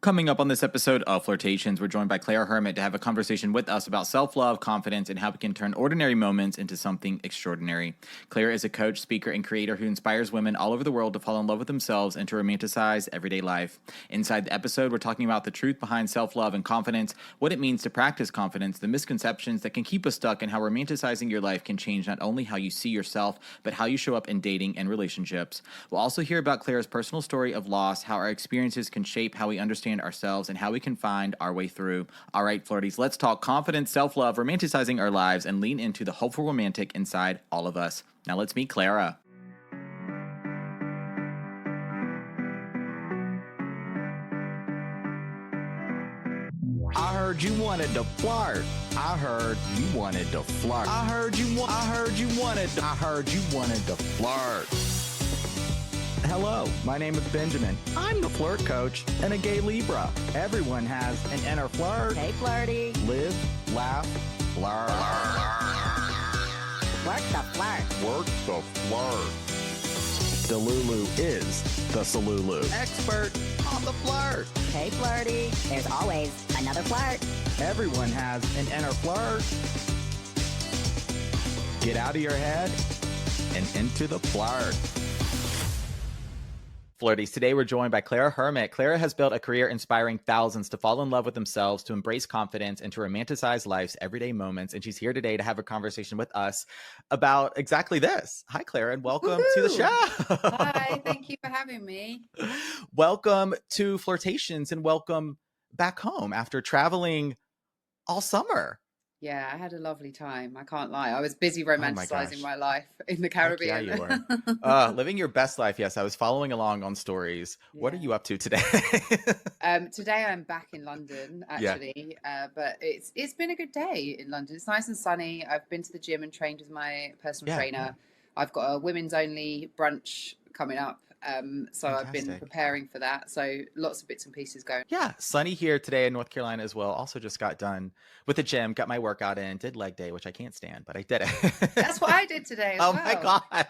Coming up on this episode of Flirtations, we're joined by Claira Hermet to have a conversation with us about self-love, confidence, and how we can turn ordinary moments into something extraordinary. Claira is a coach, speaker, and creator who inspires women all over the world to fall in love with themselves and to romanticize everyday life. Inside the episode, we're talking about the truth behind self-love and confidence, what it means to practice confidence, the misconceptions that can keep us stuck, and how romanticizing your life can change not only how you see yourself, but how you show up in dating and relationships. We'll also hear about Claira's personal story of loss, how our experiences can shape how we understand ourselves and how we can find our way through. All right, Flirties, let's talk confidence, self-love, romanticizing our lives, and lean into the hopeful romantic inside all of us. Now let's meet Claira. I heard you wanted to flirt. I heard you wanted to flirt. I heard you wanted to flirt. Hello, my name is Benjamin. I'm the flirt coach and a gay Libra. Everyone has an inner flirt. Hey, Flirty. Live, laugh, flirt. Work the flirt. Work the flirt. Delulu is the Salulu. Expert on the flirt. Hey, Flirty. There's always another flirt. Everyone has an inner flirt. Get out of your head and into the flirt. Flirties, today we're joined by Claira Hermet. Claira has built a career inspiring thousands to fall in love with themselves, to embrace confidence, and to romanticize life's everyday moments. And she's here today to have a conversation with us about exactly this. Hi, Claira, and welcome to the show. Hi, thank you for having me. Welcome to Flirtations and welcome back home after traveling all summer. Yeah, I had a lovely time. I can't lie. I was busy romanticizing my life in the Caribbean. Yeah, you were. Living your best life. Yes, I was following along on stories. Yeah. What are you up to today? Today I'm back in London, actually. Yeah. But it's been a good day in London. It's nice and sunny. I've been to the gym and trained with my personal trainer. I've got a women's only brunch coming up. So Fantastic. I've been preparing for that. So lots of bits and pieces going. Yeah. Sunny here today in North Carolina as well. Also just got done with the gym, got my workout in, did leg day, which I can't stand, but I did it. That's what I did today as well. Oh my God.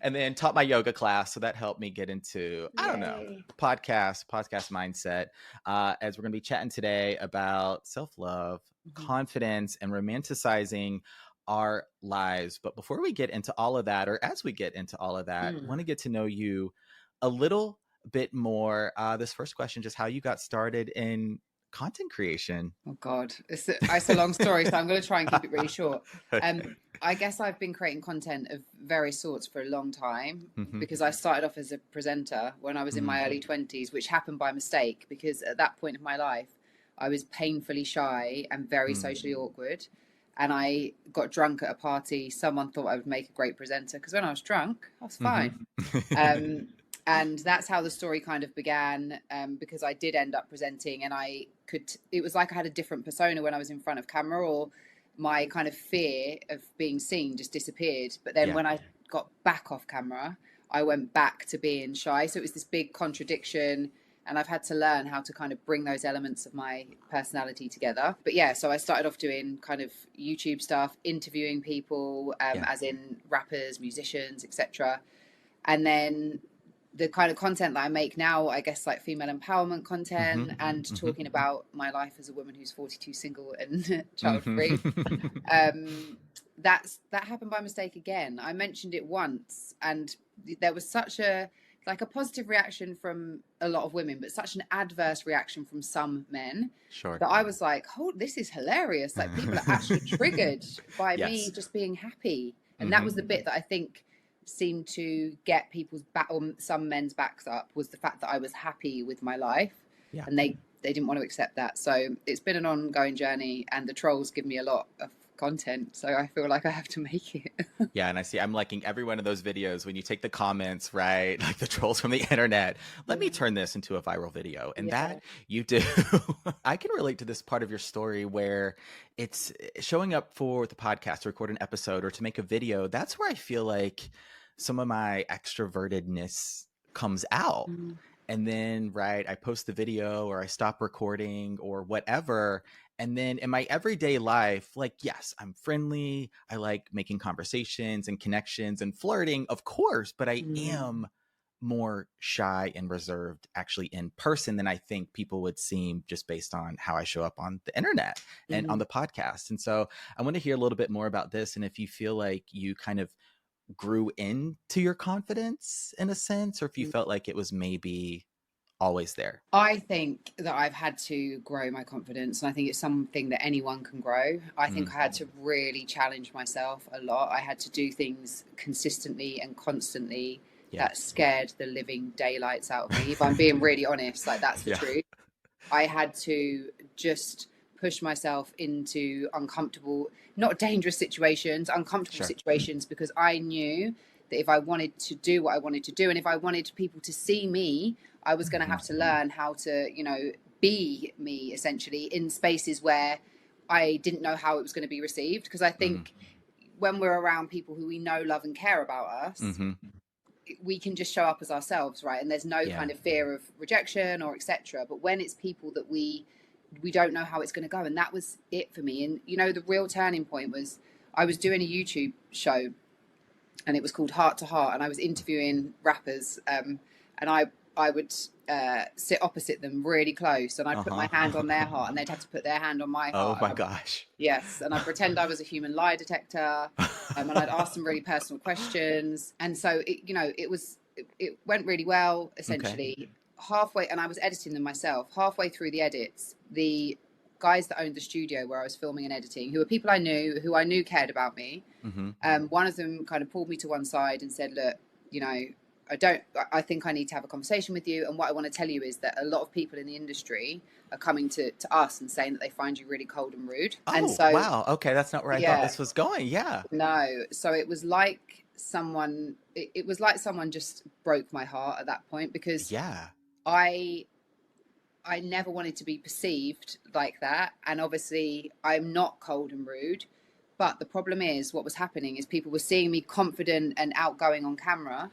And then taught my yoga class. So that helped me get into, I don't know, podcast mindset. As we're going to be chatting today about self-love, confidence, and romanticizing our lives. But before we get into all of that, or as we get into all of that, I want to get to know you a little bit more. This first question, just how you got started in content creation. Oh God, it's a long story, so I'm going to try and keep it really short. I guess I've been creating content of various sorts for a long time because I started off as a presenter when I was in my early 20s, which happened by mistake because at that point of my life, I was painfully shy and very socially awkward. And I got drunk at a party. Someone thought I would make a great presenter because when I was drunk, I was fine. And that's how the story kind of began because I did end up presenting and it was like I had a different persona when I was in front of camera, or my kind of fear of being seen just disappeared. But then when I got back off camera, I went back to being shy. So it was this big contradiction. And I've had to learn how to kind of bring those elements of my personality together. But yeah, so I started off doing kind of YouTube stuff, interviewing people, as in rappers, musicians, etc. And then the kind of content that I make now, I guess like female empowerment content and talking about my life as a woman who's 42, single and child-free. That happened by mistake again. I mentioned it once and there was such a positive reaction from a lot of women, but such an adverse reaction from some men that I was like, oh, this is hilarious. Like people are actually triggered by me just being happy. And that was the bit that I think seemed to get people's back, or some men's backs up, was the fact that I was happy with my life. Yeah. And they didn't want to accept that. So it's been an ongoing journey and the trolls give me a lot of content, so I feel like I have to make it. Yeah, and I'm liking every one of those videos when you take the comments, right, like the trolls from the internet, let me turn this into a viral video, and that you do. I can relate to this part of your story where it's showing up for the podcast to record an episode or to make a video. That's where I feel like some of my extrovertedness comes out. And then, I post the video or I stop recording or whatever. And then in my everyday life, yes, I'm friendly. I like making conversations and connections and flirting, of course, but I am more shy and reserved actually in person than I think people would seem just based on how I show up on the internet and on the podcast. And so I want to hear a little bit more about this. And if you feel like you kind of grew into your confidence in a sense, or if you felt like it was maybe always there. I think that I've had to grow my confidence, and I think it's something that anyone can grow. I think I had to really challenge myself a lot. I had to do things consistently and constantly that scared the living daylights out of me. If I'm being really honest, like that's the truth. I had to just push myself into uncomfortable, not dangerous situations, uncomfortable situations, because I knew that if I wanted to do what I wanted to do, and if I wanted people to see me, I was going to have to learn how to, you know, be me essentially in spaces where I didn't know how it was going to be received. Because I think when we're around people who we know, love and care about us, we can just show up as ourselves, right? And there's no kind of fear of rejection or etc. But when it's people that we don't know how it's going to go, and that was it for me. And you know, the real turning point was I was doing a YouTube show, and it was called Heart to Heart, and I was interviewing rappers, and I would sit opposite them really close, and I'd put my hand on their heart, and they'd have to put their hand on my heart. Oh my gosh. Yes, and I'd pretend I was a human lie detector, and I'd ask them really personal questions. And so, it went really well, essentially. Halfway, and I was editing them myself, halfway through the edits, the guys that owned the studio where I was filming and editing, who were people I knew, who I knew cared about me, one of them kind of pulled me to one side and said, look, you know, I think I need to have a conversation with you. And what I want to tell you is that a lot of people in the industry are coming to us and saying that they find you really cold and rude. Oh, and so, wow. Okay. That's not where I thought this was going. Yeah. No. So it was like someone just broke my heart at that point, because I never wanted to be perceived like that. And obviously I'm not cold and rude. But the problem is, what was happening is people were seeing me confident and outgoing on camera.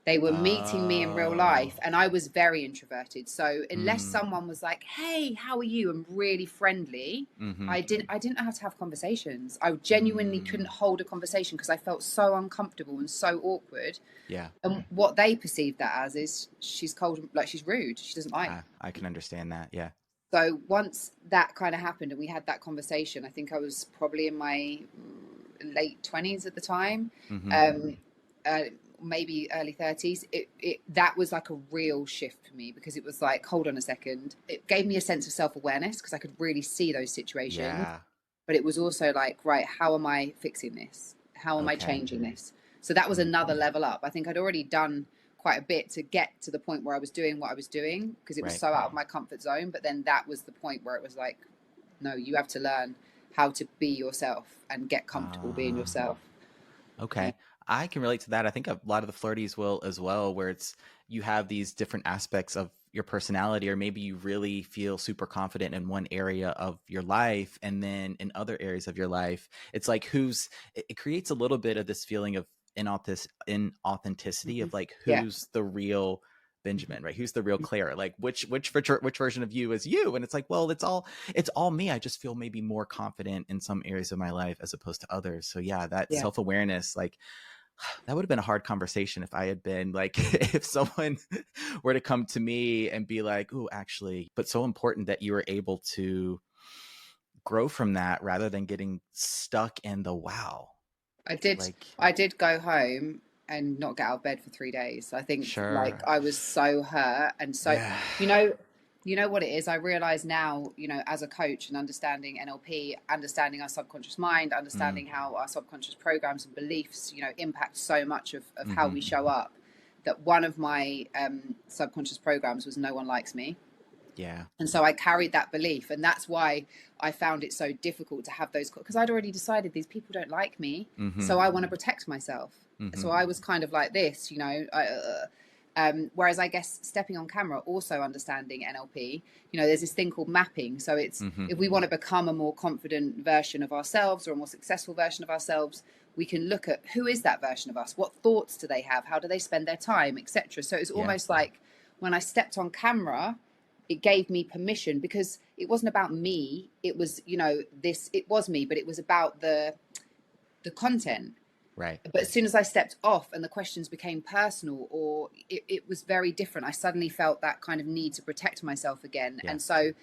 They were meeting me in real life, and I was very introverted. So unless someone was like, hey, how are you? And really friendly, I didn't know how to have conversations. I genuinely couldn't hold a conversation because I felt so uncomfortable and so awkward. Yeah. And what they perceived that as is she's cold, like she's rude. She doesn't like. I can understand that. Yeah. So once that kind of happened and we had that conversation, I think I was probably in my late 20s at the time. Maybe early 30s, that was like a real shift for me, because it was like, hold on a second. It gave me a sense of self-awareness because I could really see those situations. But it was also like, right, how am I fixing this? How am I changing this? So that was another level up. I think I'd already done quite a bit to get to the point where I was doing what I was doing, because it was so out of my comfort zone. But then that was the point where it was like, no, you have to learn how to be yourself and get comfortable being yourself. Okay. I can relate to that. I think a lot of the Flirties will as well, where it's you have these different aspects of your personality, or maybe you really feel super confident in one area of your life, and then in other areas of your life, it's like it creates a little bit of this feeling of inauthenticity of like who's the real Benjamin, right? Who's the real Claire? Like which version of you is you? And it's like, well, it's all me. I just feel maybe more confident in some areas of my life as opposed to others. So that self-awareness, like that would have been a hard conversation if I had been like, if someone were to come to me and be like, oh, actually, but so important that you were able to grow from that rather than getting stuck in the wow. I did go home and not get out of bed for 3 days. I think like I was so hurt, and so you know what it is. I realize now, you know, as a coach and understanding NLP, understanding our subconscious mind, understanding how our subconscious programs and beliefs, you know, impact so much of how we show up, that one of my subconscious programs was no one likes me. Yeah. And so I carried that belief, and that's why I found it so difficult to have those, because I'd already decided these people don't like me. So I want to protect myself. So I was kind of like this, you know, whereas I guess stepping on camera, also understanding NLP, you know, there's this thing called mapping. So it's if we want to become a more confident version of ourselves or a more successful version of ourselves, we can look at who is that version of us? What thoughts do they have? How do they spend their time, etc. So it's almost like when I stepped on camera, it gave me permission, because it wasn't about me. It was, you know, it was me, but it was about the content. Right. But as soon as I stepped off and the questions became personal, or it was very different, I suddenly felt that kind of need to protect myself again. Yeah. And so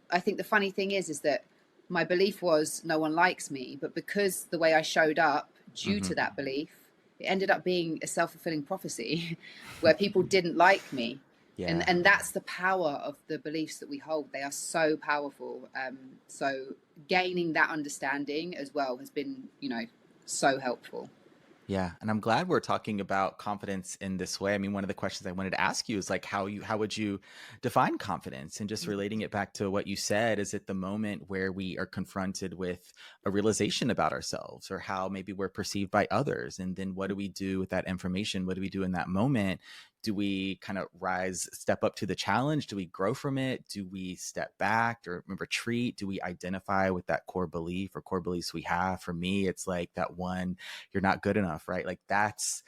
I think the funny thing is that my belief was no one likes me, but because the way I showed up due to that belief, it ended up being a self-fulfilling prophecy where people didn't like me. Yeah. And that's the power of the beliefs that we hold. They are so powerful. So gaining that understanding as well has been, so helpful. Yeah, and I'm glad we're talking about confidence in this way. I mean, one of the questions I wanted to ask you is like how would you define confidence? And just relating it back to what you said, is it the moment where we are confronted with a realization about ourselves or how maybe we're perceived by others? And then what do we do with that information? What do we do in that moment? Do we kind of step up to the challenge? Do we grow from it? Do we step back or retreat? Do we identify with that core belief or core beliefs we have? For me, it's like that one, you're not good enough, right? Like that's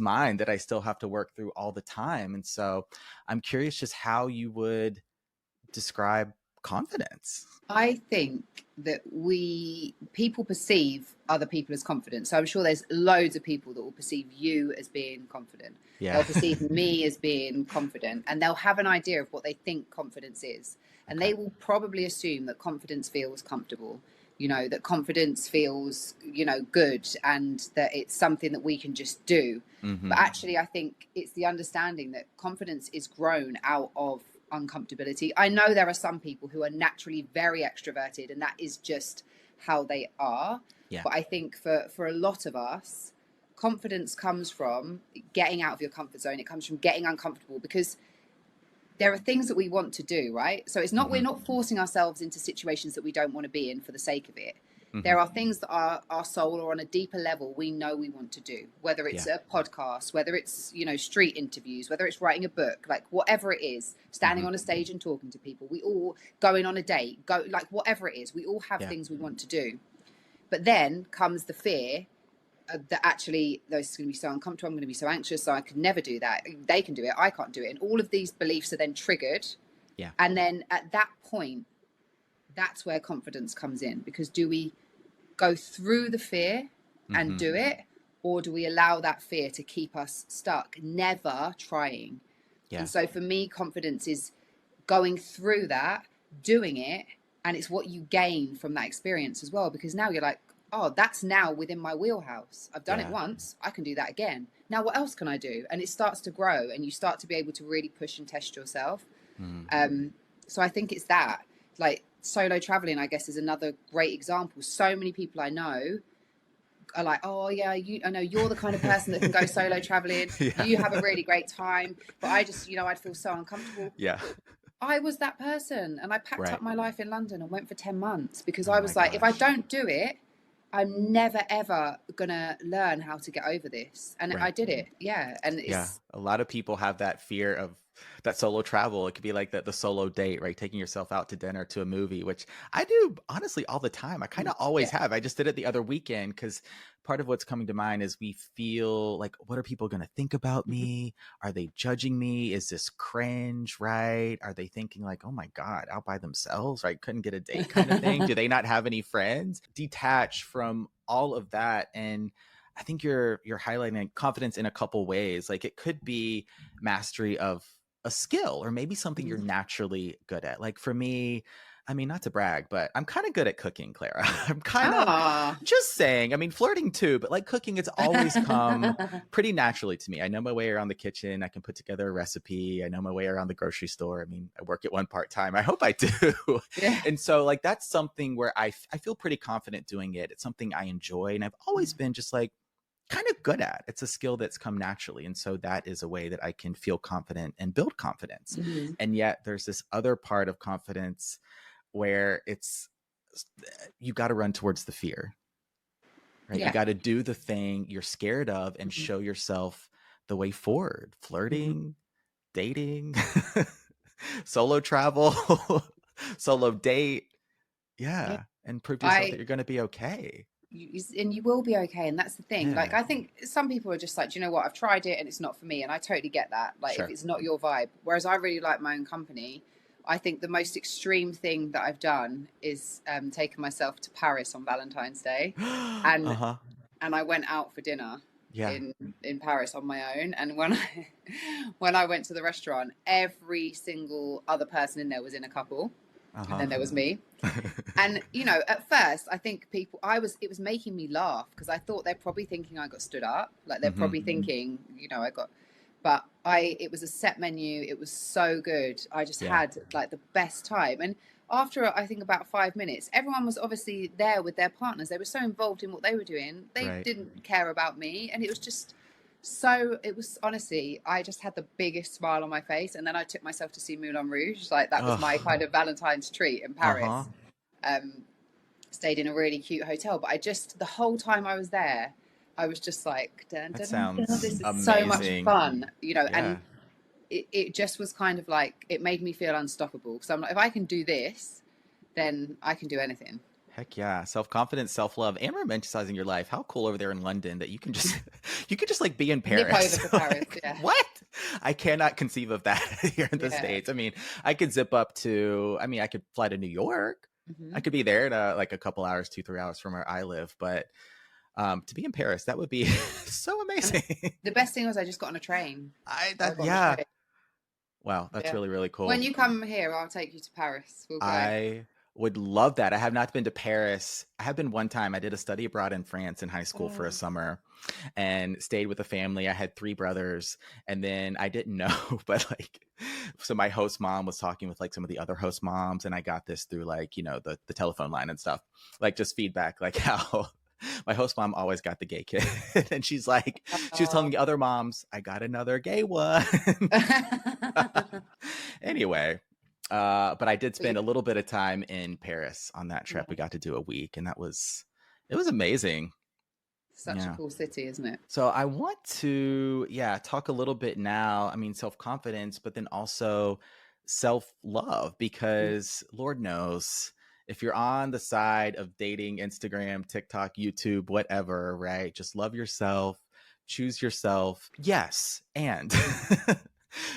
mine that I still have to work through all the time. And so I'm curious just how you would describe confidence. I think that people perceive other people as confident. So I'm sure there's loads of people that will perceive you as being confident. Yeah. They'll perceive me as being confident, and they'll have an idea of what they think confidence is. And they will probably assume that confidence feels comfortable, that confidence feels, good, and that it's something that we can just do. But actually, I think it's the understanding that confidence is grown out of uncomfortability. I know there are some people who are naturally very extroverted and that is just how they are. Yeah. But I think for a lot of us, confidence comes from getting out of your comfort zone. It comes from getting uncomfortable because there are things that we want to do, right? So it's not, we're not forcing ourselves into situations that we don't want to be in for the sake of it. There are things that our soul or on a deeper level we know we want to do, whether it's a podcast, whether it's street interviews, whether it's writing a book, like whatever it is, standing on a stage and talking to people. We all going on a date, like whatever it is, we all have things we want to do. But then comes the fear that actually this is going to be so uncomfortable, I'm going to be so anxious, so I could never do that. They can do it, I can't do it. And all of these beliefs are then triggered. Yeah. And then at that point, that's where confidence comes in, because do we go through the fear and do it, or do we allow that fear to keep us stuck, never trying? Yeah. And so for me, confidence is going through that, doing it, and it's what you gain from that experience as well, because now you're like, oh, that's now within my wheelhouse. I've done it once, I can do that again. Now what else can I do? And it starts to grow and you start to be able to really push and test yourself. So I think it's that, like, solo traveling, I guess, is another great example. So many people I know are like, oh yeah, I know you're the kind of person that can go solo traveling. You have a really great time, but I just, I'd feel so uncomfortable. Yeah. I was that person, and I packed up my life in London and went for 10 months because Oh I was like, gosh. if I don't do it, I'm never ever gonna learn how to get over this. And I did it. Yeah. And it's a lot of people have that fear of that solo travel. It could be like the solo date, right? Taking yourself out to dinner, to a movie, which I do honestly all the time. I kind of always have. I just did it the other weekend because part of what's coming to mind is we feel like, what are people going to think about me? Are they judging me? Is this cringe, right? Are they thinking like, oh my God, out by themselves, right? Couldn't get a date kind of thing. Do they not have any friends? Detach from all of that. And I think you're highlighting confidence in a couple ways. Like it could be mastery of a skill or maybe something you're naturally good at. Like for me, I mean, not to brag, but I'm kind of good at cooking, Clara. I'm kind of just saying, I mean, flirting too, but like cooking, it's always come pretty naturally to me. I know my way around the kitchen. I can put together a recipe. I know my way around the grocery store. I mean, I work at one part-time. I hope I do. And so like, that's something where I feel pretty confident doing it. It's something I enjoy. And I've always been just like, kind of good at. It's a skill that's come naturally. And so that is a way that I can feel confident and build confidence. And yet there's this other part of confidence where it's, you got to run towards the fear, right? You got to do the thing you're scared of and show yourself the way forward. Flirting, dating, solo travel, solo date. Yeah. And prove to yourself that you're going to be okay. And you will be okay. And that's the thing. Like, I think some people are just like, do you know what? I've tried it and it's not for me. And I totally get that. Like, if it's not your vibe. Whereas I really like my own company. I think the most extreme thing that I've done is taken myself to Paris on Valentine's Day. And and I went out for dinner Yeah. in Paris on my own. And when I went to the restaurant, every single other person in there was in a couple, and then there was me. And at first, I think it was making me laugh because I thought they're probably thinking I got stood up, like they're probably thinking, I got. But it was a set menu. It was so good. I just had like the best time. And after I think about 5 minutes, everyone was obviously there with their partners. They were so involved in what they were doing. They didn't care about me. And it was just honestly, I just had the biggest smile on my face. And then I took myself to see Moulin Rouge. Like that was my kind of Valentine's treat in Paris. Stayed in a really cute hotel. But the whole time I was there, I was just like, dun, dun, dun, dun, this is amazing. so much fun, and it just was kind of like, it made me feel unstoppable. Because I'm like, if I can do this, then I can do anything. Heck yeah. Self-confidence, self-love, and romanticizing your life. How cool over there in London that you can just like be in Paris. Nip over to Paris, yeah. What? I cannot conceive of that here in the States. I mean, I could zip up to, I could fly to New York. I could be there in like a couple hours, 2-3 hours from where I live. But to be in Paris, that would be so amazing. The best thing was I just got on a train. Wow, that's really, really cool. When you come here, I'll take you to Paris. We'll go. I would love that. I have not been to Paris. I have been one time. I did a study abroad in France in high school for a summer and stayed with a family. I had 3 brothers, and then I didn't know, but so my host mom was talking with like some of the other host moms, and I got this through like, the telephone line and stuff, like just feedback, like how my host mom always got the gay kid. And she's like, she was telling the other moms, I got another gay one. Anyway, but I did spend a little bit of time in Paris on that trip. We got to do a week, and it was amazing. Such a cool city, isn't it? So I want to, talk a little bit now. Self-confidence, but then also self-love, because Lord knows, if you're on the side of dating, Instagram, TikTok, YouTube, whatever, right? Just love yourself, choose yourself. Yes. And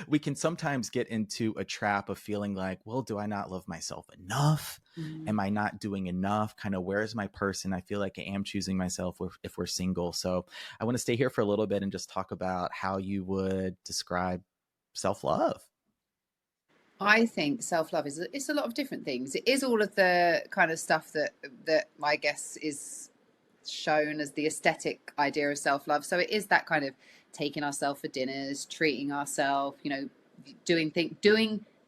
we can sometimes get into a trap of feeling like, well, do I not love myself enough? Am I not doing enough? Kind of, where's my person? I feel like I am choosing myself if we're single. So I want to stay here for a little bit and just talk about how you would describe self-love. I think self-love it's a lot of different things. It is all of the kind of stuff that I guess is shown as the aesthetic idea of self-love. So it is that kind of taking ourselves for dinners, treating ourselves, doing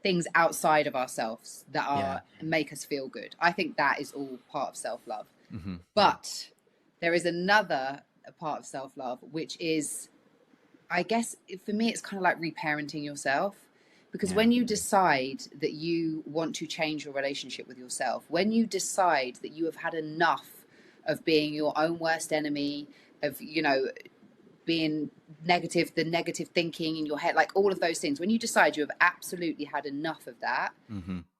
things outside of ourselves that make us feel good. I think that is all part of self-love. But there is another part of self-love, which is, I guess for me, it's kind of like reparenting yourself. Because when you decide that you want to change your relationship with yourself, when you decide that you have had enough of being your own worst enemy, of, being negative, the negative thinking in your head, like all of those things, when you decide you have absolutely had enough of that,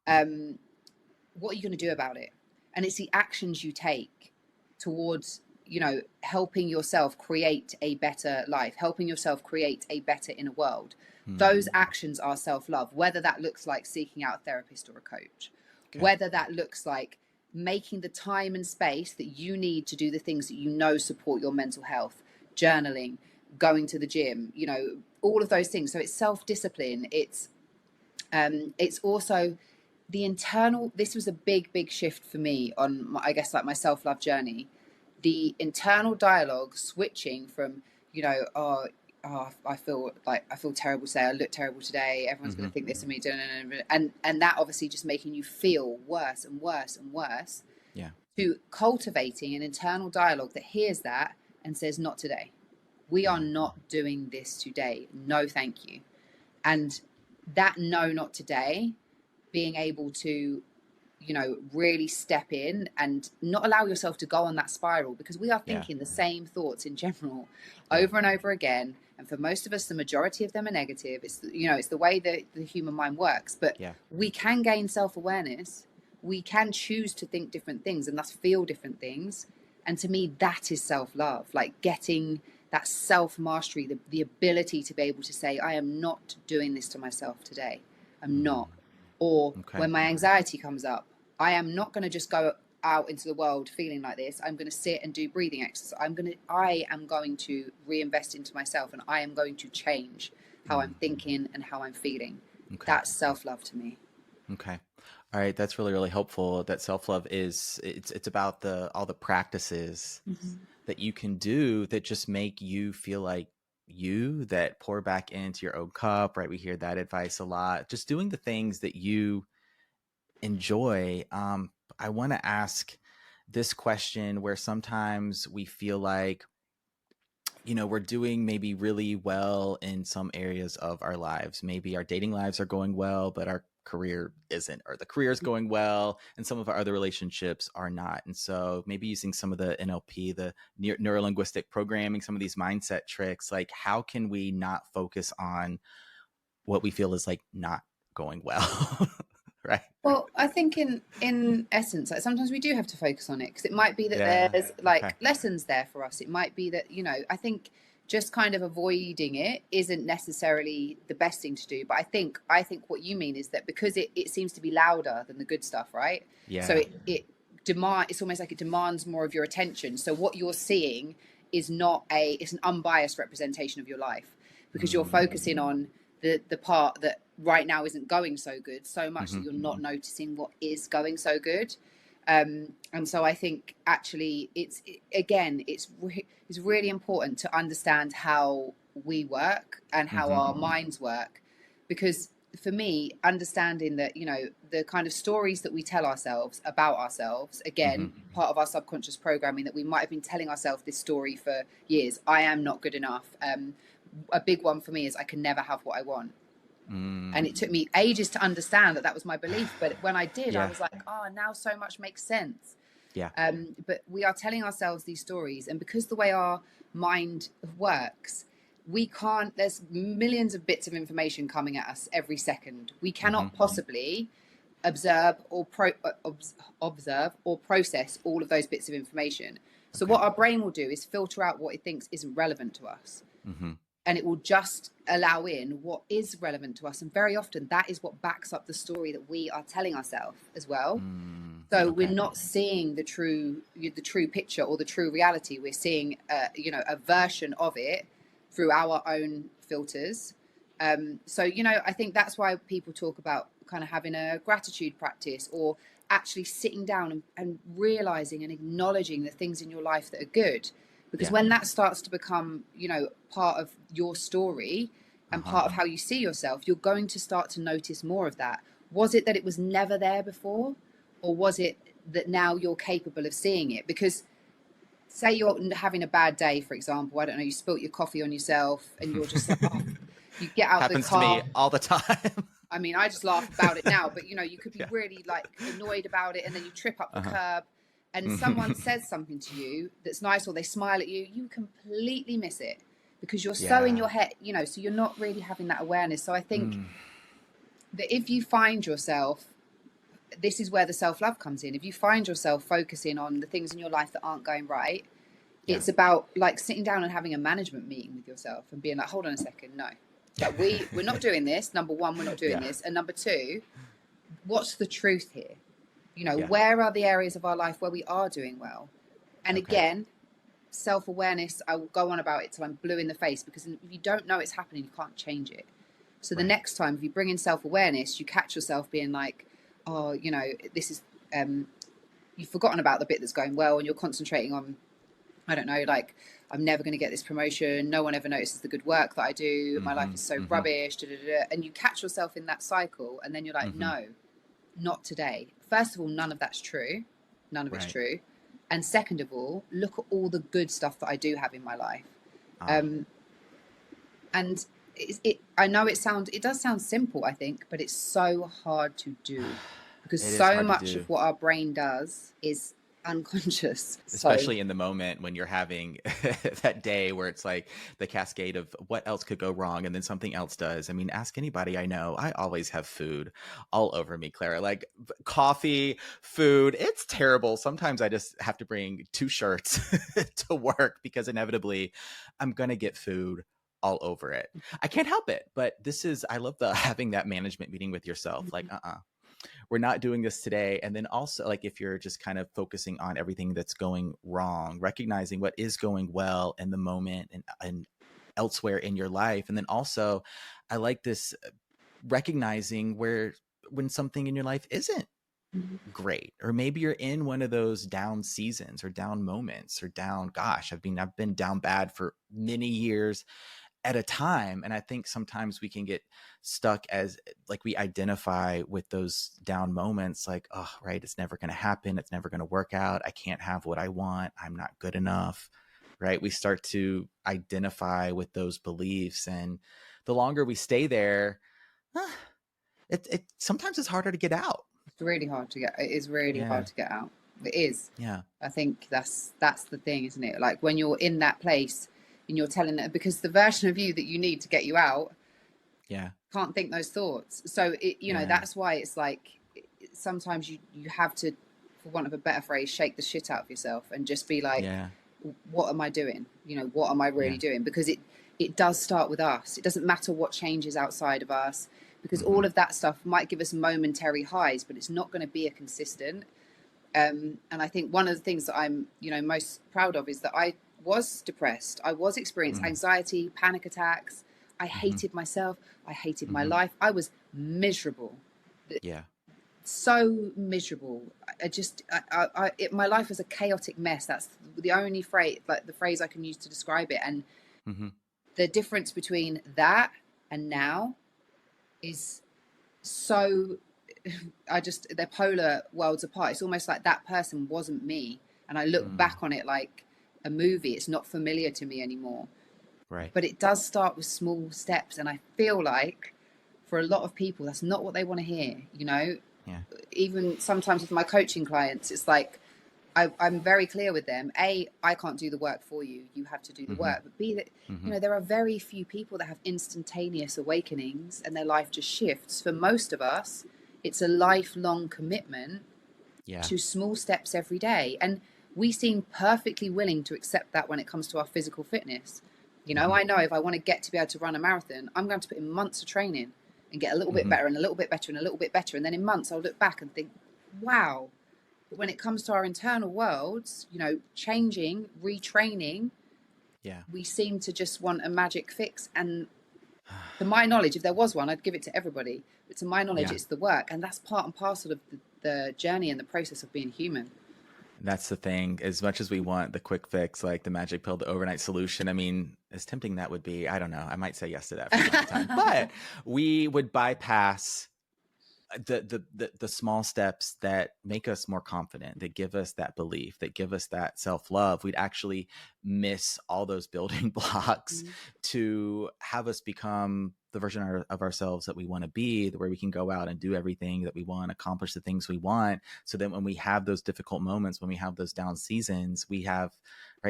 what are you going to do about it? And it's the actions you take towards, helping yourself create a better life, helping yourself create a better inner world. Those actions are self-love, whether that looks like seeking out a therapist or a coach, whether that looks like making the time and space that you need to do the things that support your mental health, journaling, going to the gym, all of those things. So it's self-discipline. It's also the internal, this was a big shift for me on, I guess, like my self-love journey, the internal dialogue switching from, I feel terrible today. I look terrible today. Everyone's going to think this of me. And that obviously just making you feel worse and worse and worse. Yeah. To cultivating an internal dialogue that hears that and says, not today. We are not doing this today. No, thank you. And that no, not today, being able to, really step in and not allow yourself to go on that spiral, because we are thinking the same thoughts in general over and over again. And for most of us, the majority of them are negative. It's, it's the way that the human mind works, but we can gain self-awareness. We can choose to think different things and thus feel different things. And to me, that is self-love, like getting that self-mastery, the ability to be able to say, I am not doing this to myself today. I'm not. Or when my anxiety comes up, I am not going to just go out into the world feeling like this, I'm going to sit and do breathing exercise. I am going to reinvest into myself, and I am going to change how I'm thinking and how I'm feeling. Okay. That's self-love to me. Okay. All right. That's really, really helpful. That self-love it's about all the practices that you can do that just make you feel like that pour back into your own cup, right? We hear that advice a lot. Just doing the things that you enjoy. I want to ask this question where sometimes we feel like, we're doing maybe really well in some areas of our lives. Maybe our dating lives are going well, but our career isn't, or the career is going well and some of our other relationships are not. And so maybe using some of the NLP, the neuro-linguistic programming, some of these mindset tricks, like how can we not focus on what we feel is like not going well? Right. Well, I think in essence, like sometimes we do have to focus on it, because it might be that there's Okay. lessons there for us. It might be that, I think just kind of avoiding it isn't necessarily the best thing to do. But I think what you mean is that because it seems to be louder than the good stuff, right? Yeah. So it's almost like it demands more of your attention. So what you're seeing is it's an unbiased representation of your life, because you're focusing on the part that right now isn't going so good, so much that you're not noticing what is going so good. And so I think actually it's really important to understand how we work and how our minds work, because for me, understanding that, the kind of stories that we tell ourselves about ourselves, again, part of our subconscious programming, that we might have been telling ourselves this story for years. I am not good enough. A big one for me is I can never have what I want. And it took me ages to understand that was my belief. But when I did, I was like, now so much makes sense. Yeah. But we are telling ourselves these stories. And because the way our mind works, there's millions of bits of information coming at us every second. We cannot possibly observe or process all of those bits of information. So what our brain will do is filter out what it thinks isn't relevant to us. And it will just allow in what is relevant to us. And very often that is what backs up the story that we are telling ourselves as well. So we're not seeing the true picture or the true reality. We're seeing, a version of it through our own filters. So, I think that's why people talk about kind of having a gratitude practice, or actually sitting down and realizing and acknowledging the things in your life that are good. Because when that starts to become, part of your story and part of how you see yourself, you're going to start to notice more of that. Was it that it was never there before? Or was it that now you're capable of seeing it? Because say you're having a bad day, for example, I don't know, you spilt your coffee on yourself and you're just like, you get out Happens the car. to me all the time. I mean, I just laugh about it now, but you could be really like annoyed about it, and then you trip up the curb. And someone says something to you that's nice, or they smile at you, you completely miss it because you're so in your head, so you're not really having that awareness. So I think that if you find yourself, this is where the self-love comes in. If you find yourself focusing on the things in your life that aren't going right, it's about like sitting down and having a management meeting with yourself and being like, hold on a second, no. Like we're not doing this. Number one, we're not doing this. And number two, what's the truth here? Where are the areas of our life where we are doing well? And again, self-awareness, I will go on about it till I'm blue in the face, because if you don't know it's happening, you can't change it. So the next time, if you bring in self-awareness, you catch yourself being like, oh, this is, you've forgotten about the bit that's going well, and you're concentrating on, I don't know, like, I'm never going to get this promotion. No one ever notices the good work that I do. My life is so rubbish. And you catch yourself in that cycle, and then you're like, no, not today. First of all, none of that's true. None of it's true. And second of all, look at all the good stuff that I do have in my life. And I know it does sound simple, I think, but it's so hard to do, because so much of what our brain does is unconscious, especially in the moment when you're having that day where it's like the cascade of what else could go wrong and then something else does. I mean, ask anybody I know. I always have food all over me, Claira, like coffee, food. It's terrible. Sometimes I just have to bring 2 shirts to work because inevitably I'm gonna get food all over it. I can't help it. But I love having that management meeting with yourself. Like, we're not doing this today. And then also, like, if you're just kind of focusing on everything that's going wrong, recognizing what is going well in the moment and elsewhere in your life. And then also, I like this, recognizing when something in your life isn't great, or maybe you're in one of those down seasons or down moments or down, gosh, I've been down bad for many years at a time. And I think sometimes we can get stuck as, like, we identify with those down moments, like, oh, right, it's never going to happen, it's never going to work out, I can't have what I want, I'm not good enough, right? We start to identify with those beliefs, and the longer we stay there, it sometimes it's harder to get out. It's really hard to get. It is really hard to get out. It is. Yeah. I think that's the thing, isn't it? Like, when you're in that place and you're telling it, because the version of you that you need to get you out, can't think those thoughts. So you know, that's why it's like, sometimes you have to, for want of a better phrase, shake the shit out of yourself and just be like, what am I doing? You know, what am I really doing? Because it does start with us. It doesn't matter what changes outside of us, because all of that stuff might give us momentary highs, but it's not going to be a consistent. And I think one of the things that I'm, you know, most proud of is that I was depressed. I was experiencing anxiety, panic attacks. I hated myself. I hated my life. I was miserable. Yeah. So miserable. My life was a chaotic mess. That's the only phrase, like the phrase I can use to describe it. And the difference between that and now is so, they're polar worlds apart. It's almost like that person wasn't me. And I look back on it like a movie. It's not familiar to me anymore. Right. But it does start with small steps. And I feel like for a lot of people, that's not what they want to hear, you know? Yeah. Even sometimes with my coaching clients, it's like, I'm very clear with them. A, I can't do the work for you. You have to do the work. But B, that, you know, there are very few people that have instantaneous awakenings and their life just shifts. For most of us, it's a lifelong commitment to small steps every day. And we seem perfectly willing to accept that when it comes to our physical fitness. You know, I know if I want to get to be able to run a marathon, I'm going to put in months of training and get a little bit better and a little bit better and a little bit better. And then in months, I'll look back and think, wow. But when it comes to our internal worlds, you know, changing, retraining, we seem to just want a magic fix. And to my knowledge, if there was one, I'd give it to everybody. But to my knowledge, it's the work. And that's part and parcel of the journey and the process of being human. That's the thing. As much as we want the quick fix, like the magic pill, the overnight solution, I mean, as tempting that would be, I don't know, I might say yes to that from time to time. But we would bypass the small steps that make us more confident, that give us that belief, that give us that self-love. We'd actually miss all those building blocks to have us become the version of ourselves that we want to be, where we can go out and do everything that we want, accomplish the things we want. So then when we have those difficult moments, when we have those down seasons, we have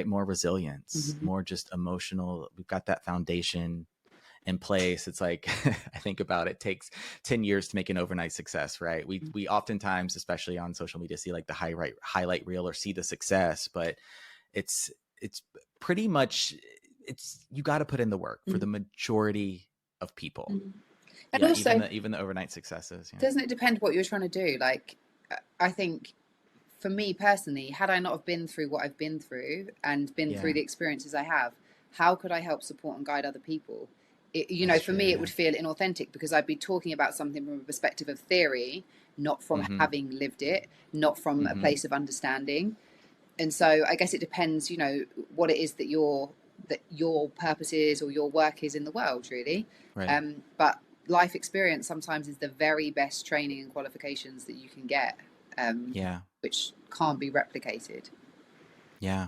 more resilience, more just emotional. We've got that foundation in place. It's like, I think about it takes 10 years to make an overnight success, right? We oftentimes, especially on social media, see like the highlight reel or see the success, but it's pretty much, you got to put in the work for the majority of people. And also, even the overnight successes. Doesn't it depend what you're trying to do? Like, I think for me personally, had I not have been through what I've been through and been through the experiences I have, how could I help support and guide other people? For me, it would feel inauthentic because I'd be talking about something from a perspective of theory, not from having lived it, not from a place of understanding. And so I guess it depends, what it is that your purpose is or your work is in the world, really. Right. But life experience sometimes is the very best training and qualifications that you can get, which can't be replicated. Yeah.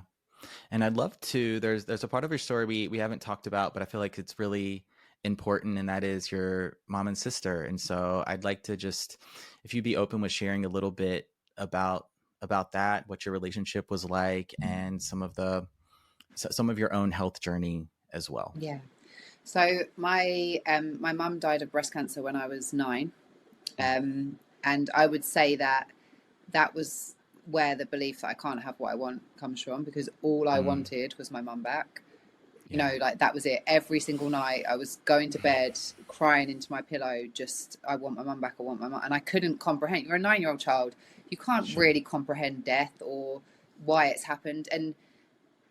And I'd love to, there's a part of your story we haven't talked about, but I feel like it's really important, and that is your mom and sister. And so I'd like to just, if you'd be open with sharing a little bit about that, what your relationship was like, and some of your own health journey as well. Yeah. So my mum died of breast cancer when I was 9. And I would say that was where the belief that I can't have what I want comes from, because all I wanted was my mum back. You know, like that was it. Every single night I was going to bed, crying into my pillow, just, I want my mum back, I want my mum. And I couldn't comprehend. You're a 9-year-old child. You can't really comprehend death or why it's happened. And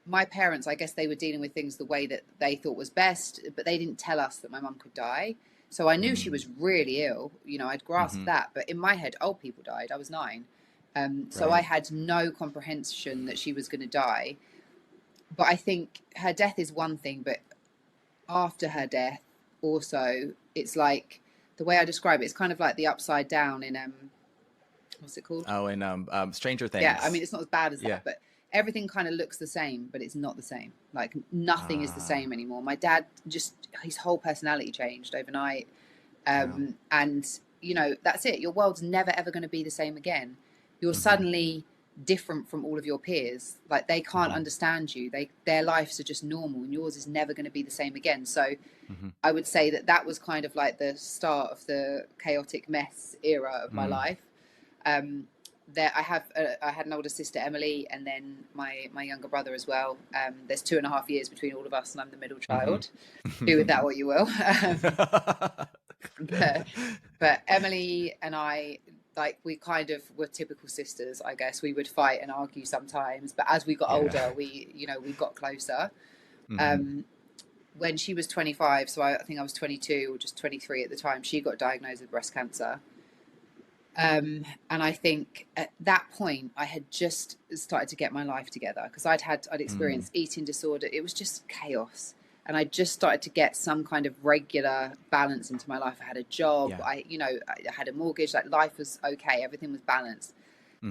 my parents, I guess they were dealing with things the way that they thought was best, but they didn't tell us that my mum could die. So I knew she was really ill. You know, I'd grasped that. But in my head, old people died. I was 9. So I had no comprehension that she was going to die. But I think her death is one thing, but after her death, also, it's like, the way I describe it, it's kind of like the upside down in, what's it called? Oh, and Stranger Things. Yeah, I mean, it's not as bad as that, but everything kind of looks the same, but it's not the same. Like, nothing is the same anymore. My dad, just, his whole personality changed overnight. And, you know, that's it. Your world's never, ever going to be the same again. You're suddenly different from all of your peers. Like, they can't understand you. Their lives are just normal, and yours is never going to be the same again. So I would say that was kind of like the start of the chaotic mess era of my life. There, I had an older sister, Emily, and then my younger brother as well. There's 2.5 years between all of us, and I'm the middle child. Do with that what you will. But Emily and I, like, we kind of were typical sisters, I guess. We would fight and argue sometimes, but as we got older, we got closer. When she was 25, so I think I was 22 or just 23 at the time, she got diagnosed with breast cancer. And I think at that point I had just started to get my life together, because I'd experienced eating disorder. It was just chaos. And I just started to get some kind of regular balance into my life. I had a job. I had a mortgage. Like, life was okay. Everything was balanced.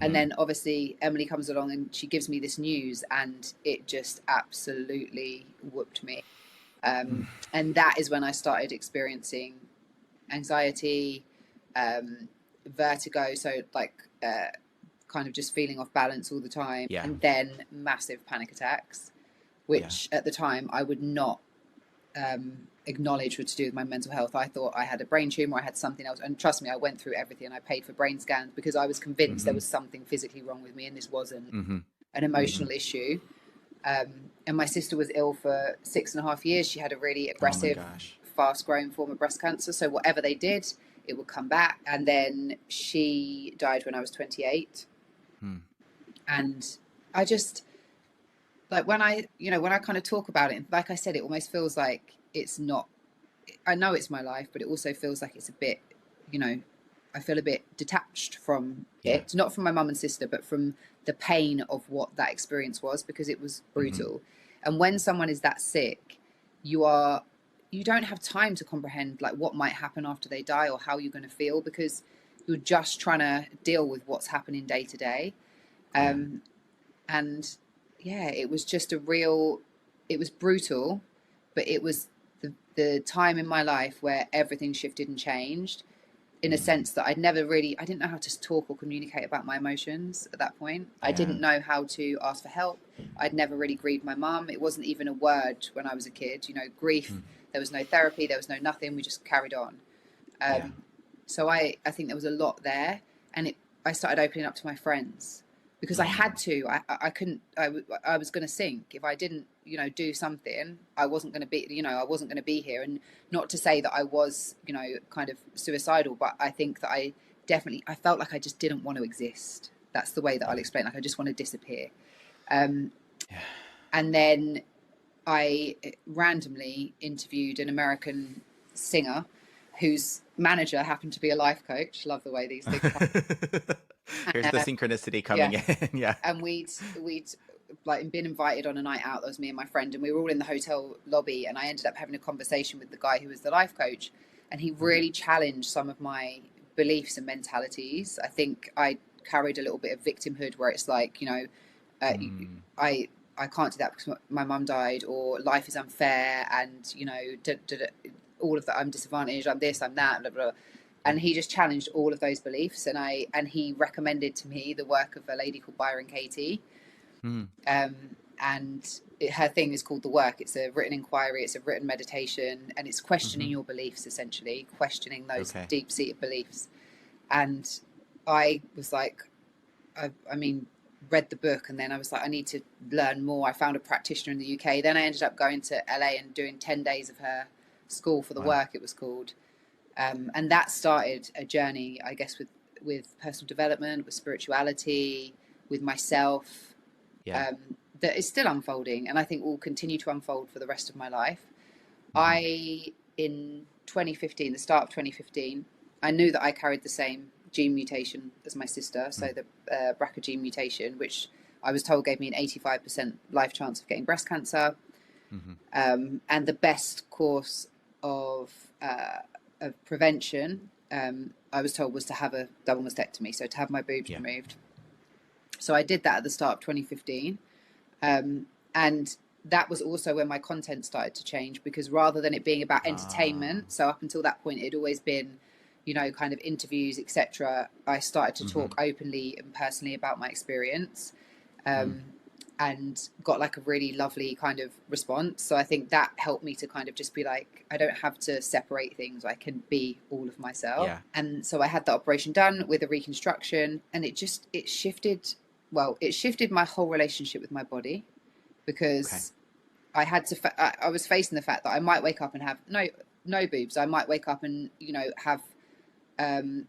And then obviously Emily comes along and she gives me this news, and it just absolutely whooped me. And that is when I started experiencing anxiety, vertigo. So like, kind of just feeling off balance all the time. And then massive panic attacks, which at the time I would not acknowledge were to do with my mental health. I thought I had a brain tumor, I had something else. And trust me, I went through everything. I paid for brain scans because I was convinced there was something physically wrong with me, and this wasn't an emotional issue. And my sister was ill for 6.5 years. She had a really aggressive, fast-growing form of breast cancer. So whatever they did, it would come back. And then she died when I was 28. And I just... like, when I kind of talk about it, like I said, it almost feels like it's not, I know it's my life, but it also feels like it's a bit, I feel a bit detached from it, not from my mum and sister, but from the pain of what that experience was, because it was brutal. And when someone is that sick, you don't have time to comprehend like what might happen after they die or how you're going to feel, because you're just trying to deal with what's happening day to day. And yeah, it was just it was brutal, but it was the time in my life where everything shifted and changed, in a sense that I didn't know how to talk or communicate about my emotions at that point. I didn't know how to ask for help. I'd never really grieved my mum. It wasn't even a word when I was a kid, grief. There was no therapy, there was no nothing. We just carried on. So I think there was a lot there, and I started opening up to my friends, because I had to. I couldn't. I was going to sink if I didn't, do something. I wasn't going to be, I wasn't going to be here. And not to say that I was, kind of suicidal, but I think that I felt like I just didn't want to exist. That's the way that I'll explain. Like, I just want to disappear. And then I randomly interviewed an American singer whose manager happened to be a life coach. Love the way these things happen. Here's the synchronicity coming in. And we'd like been invited on a night out. That was me and my friend, and we were all in the hotel lobby, and I ended up having a conversation with the guy who was the life coach, and he really challenged some of my beliefs and mentalities. I think I carried a little bit of victimhood, where it's like, I can't do that because my mum died, or life is unfair, and all of that, I'm disadvantaged, I'm this, I'm that, blah, blah. And he just challenged all of those beliefs, and he recommended to me the work of a lady called Byron Katie. And her thing is called The Work. It's a written inquiry, it's a written meditation, and it's questioning your beliefs, essentially questioning those deep-seated beliefs. And I was like, I mean, read the book, and then I was like, I need to learn more. I found a practitioner in the UK. Then I ended up going to LA and doing 10 days of her school for the work, it was called. And that started a journey, I guess, with personal development, with spirituality, with myself, that is still unfolding, and I think will continue to unfold for the rest of my life. In 2015, the start of 2015, I knew that I carried the same gene mutation as my sister, so the BRCA gene mutation, which I was told gave me an 85% life chance of getting breast cancer. And the best course of prevention, I was told, was to have a double mastectomy, so to have my boobs removed. So I did that at the start of 2015. And that was also when my content started to change, because rather than it being about entertainment, so up until that point it had always been, you know, kind of interviews, etc., I started to talk openly and personally about my experience, and got like a really lovely kind of response. So I think that helped me to kind of just be like, I don't have to separate things, I can be all of myself. And so I had that operation done with a reconstruction, and it shifted my whole relationship with my body, because I had to, I was facing the fact that I might wake up and have no boobs. I might wake up and, you know, have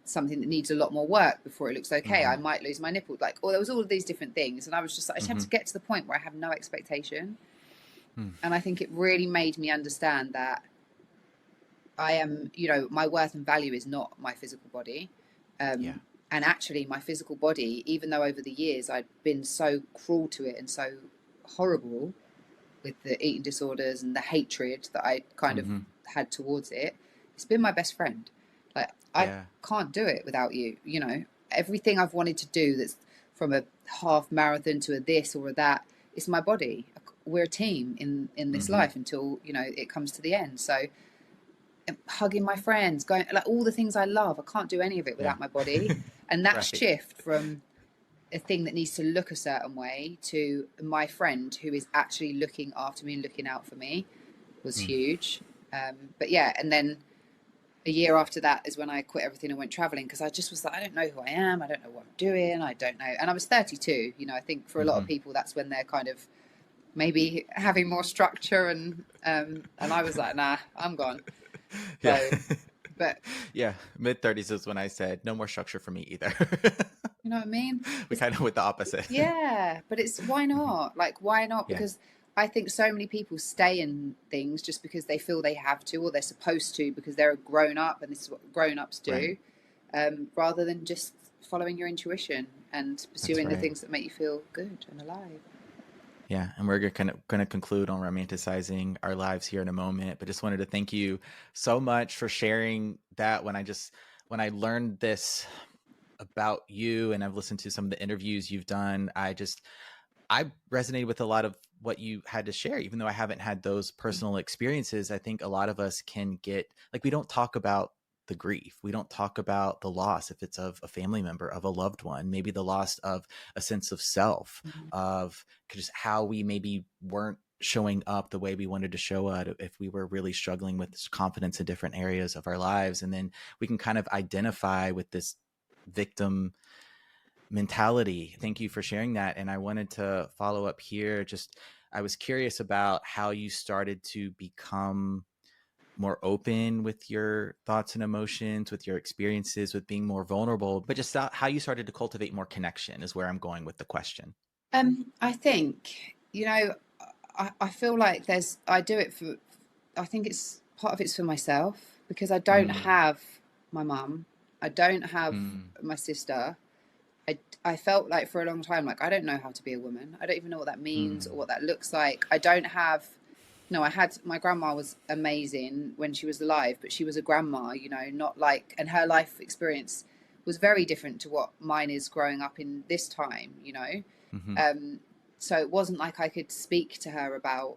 something that needs a lot more work before it looks okay. I might lose my nipple. Like, there was all of these different things. And I was just like, I just have to get to the point where I have no expectation. And I think it really made me understand that I am, you know, my worth and value is not my physical body. And actually my physical body, even though over the years I'd been so cruel to it and so horrible with the eating disorders and the hatred that I kind of had towards it, it's been my best friend. Like, I can't do it without you. You know, everything I've wanted to do, that's from a half marathon to a this or a that, it's my body. We're a team in this life until, you know, it comes to the end. So hugging my friends, going, like, all the things I love, I can't do any of it without my body. And that shift from a thing that needs to look a certain way to my friend who is actually looking after me and looking out for me was huge. But yeah, and then a year after that is when I quit everything and went traveling, because I just was like, I don't know who I am, I don't know what I'm doing, I don't know. And I was 32, you know, I think for a lot of people that's when they're kind of maybe having more structure, and I was like, nah, I'm gone. So, but mid-30s is when I said no more structure for me either. You know what I mean? We kind of went the opposite. Yeah, but it's, why not? Like, why not? Because I think so many people stay in things just because they feel they have to, or they're supposed to, because they're a grown up and this is what grown-ups do, rather than just following your intuition and pursuing the things that make you feel good and alive. Yeah, and we're going to conclude on romanticizing our lives here in a moment, but just wanted to thank you so much for sharing that. When I learned this about you, and I've listened to some of the interviews you've done, I resonated with a lot of what you had to share. Even though I haven't had those personal experiences, I think a lot of us can get, like, we don't talk about the grief. We don't talk about the loss, if it's of a family member, of a loved one, maybe the loss of a sense of self, of just how we maybe weren't showing up the way we wanted to show up, if we were really struggling with confidence in different areas of our lives. And then we can kind of identify with this victim mentality. Thank you for sharing that. And I wanted to follow up here. I was curious about how you started to become more open with your thoughts and emotions, with your experiences, with being more vulnerable, but just how you started to cultivate more connection is where I'm going with the question. I think, you know, I feel like I think it's part of it's for myself, because I don't have my mum, I don't have my sister. I felt like for a long time, like, I don't know how to be a woman. I don't even know what that means or what that looks like. I don't have, no, my grandma was amazing when she was alive, but she was a grandma, you know, not like, and her life experience was very different to what mine is growing up in this time, you know. So it wasn't like I could speak to her about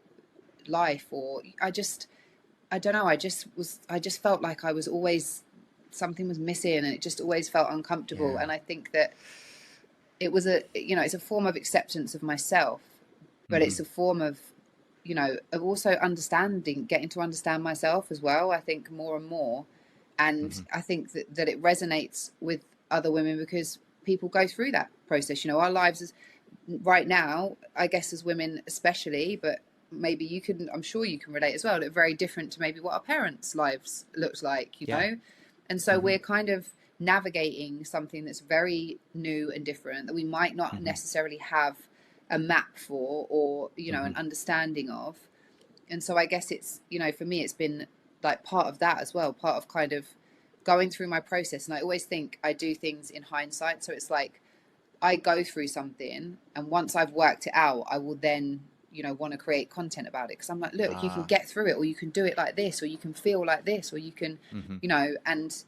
life, or I don't know. I just felt like I was always, something was missing, and it just always felt uncomfortable. And I think that it was it's a form of acceptance of myself, but it's a form of, you know, of also getting to understand myself as well, I think, more and more. And I think that it resonates with other women, because people go through that process. You know, our lives right now, I guess as women especially, but maybe you can, I'm sure you can relate as well, look very different to maybe what our parents' lives looked like, you Yeah. know? And so we're kind of navigating something that's very new and different that we might not necessarily have a map for, or, you know, an understanding of. And so I guess it's, you know, for me, it's been like part of that as well, part of kind of going through my process. And I always think I do things in hindsight. So it's like I go through something, and once I've worked it out, I will then, you know, want to create content about it. Cause I'm like, look, you can get through it, or you can do it like this, or you can feel like this, or you can, you know, and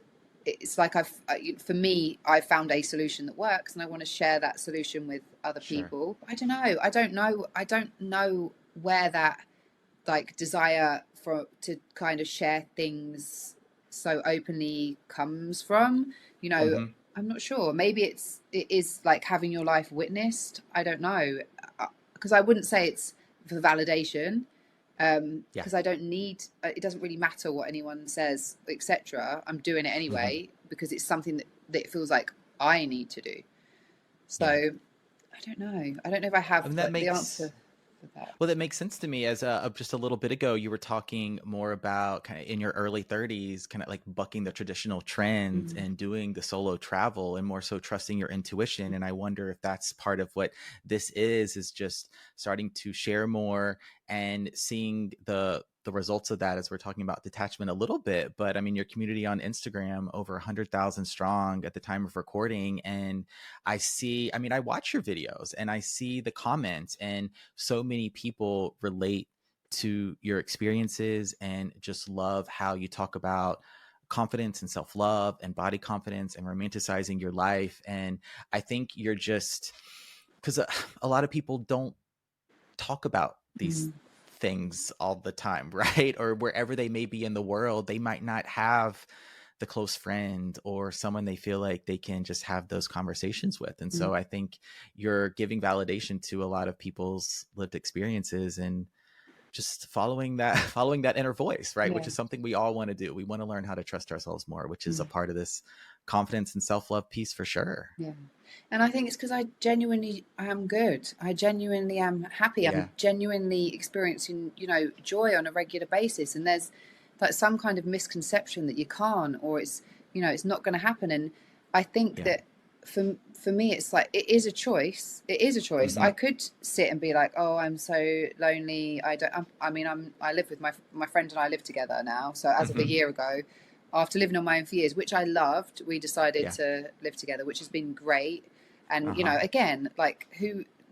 it's like for me, I found a solution that works, and I want to share that solution with other people. I don't know where that like desire to kind of share things so openly comes from, you know. I'm not sure. Maybe it is like having your life witnessed. I don't know, because I wouldn't say it's for validation, because I don't need, it doesn't really matter what anyone says, etc. I'm doing it anyway because it's something that feels like I need to do. So I don't know if I have the answer for that. Well, that makes sense to me. As just a little bit ago, you were talking more about kind of in your early 30s, kind of like bucking the traditional trends and doing the solo travel, and more so trusting your intuition. And I wonder if that's part of what this is just starting to share more and seeing the results of that, as we're talking about detachment a little bit. But I mean, your community on Instagram, over 100,000 strong at the time of recording. And I watch your videos and I see the comments, and so many people relate to your experiences and just love how you talk about confidence and self-love and body confidence and romanticizing your life. And I think you're just, because a lot of people don't talk about these things all the time, right? Or wherever they may be in the world, they might not have the close friend or someone they feel like they can just have those conversations with. And so I think you're giving validation to a lot of people's lived experiences, and just following that inner voice, right? Which is something we all want to do. We want to learn how to trust ourselves more, which is a part of this confidence and self-love piece for sure. Yeah. And I think it's because I am good. I genuinely am happy. Yeah. I'm genuinely experiencing, you know, joy on a regular basis. And there's like some kind of misconception that you can't, or it's, you know, it's not going to happen. And I think that for me, it's like, it is a choice. It is a choice. I could sit and be like, oh, I'm so lonely. I live with my friend, and I live together now. So as of a year ago, after living on my own for years, which I loved, we decided to live together, which has been great. And, you know, again, like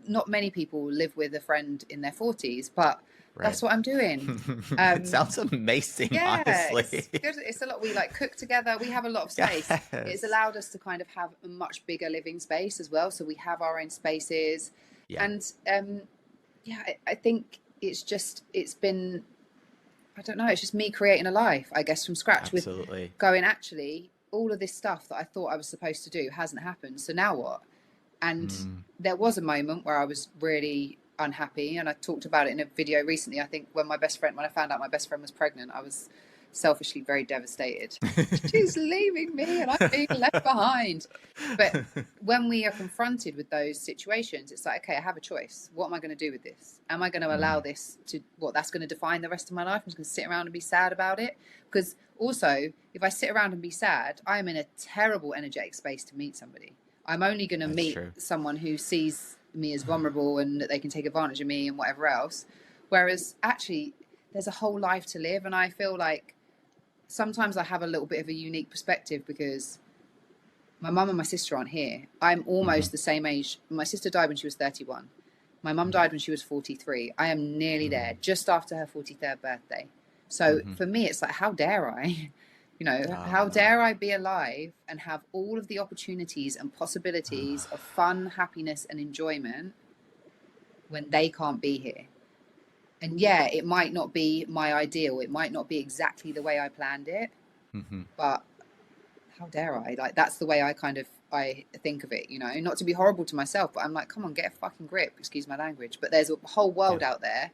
not many people live with a friend in their 40s, but that's what I'm doing. It sounds amazing, honestly. It's good. It's a lot. We like cook together. We have a lot of space. Yes. It's allowed us to kind of have a much bigger living space as well. So we have our own spaces. And I think it's been, I don't know, it's just me creating a life, I guess, from scratch. Absolutely. With going, actually, all of this stuff that I thought I was supposed to do hasn't happened. So now what? And there was a moment where I was really unhappy, and I talked about it in a video recently. I think when I found out my best friend was pregnant, I was selfishly very devastated. She's leaving me and I'm being left behind. But when we are confronted with those situations, it's like, okay, I have a choice. What am I going to do with this? Am I going to allow this to, that's going to define the rest of my life? I'm just going to sit around and be sad about it? Because also, if I sit around and be sad, I am in a terrible energetic space to meet somebody. I'm only going to meet someone who sees me as vulnerable and that they can take advantage of me and whatever else. Whereas actually, there's a whole life to live. And I feel like sometimes I have a little bit of a unique perspective because my mum and my sister aren't here. I'm almost the same age. My sister died when she was 31. My mum died when she was 43. I am nearly there, just after her 43rd birthday. So for me, it's like, how dare I? You know, how dare I be alive and have all of the opportunities and possibilities of fun, happiness, and enjoyment when they can't be here? And yeah, it might not be my ideal. It might not be exactly the way I planned it, but how dare I? Like, that's the way I think of it, you know, not to be horrible to myself, but I'm like, come on, get a fucking grip, excuse my language. But there's a whole world out there.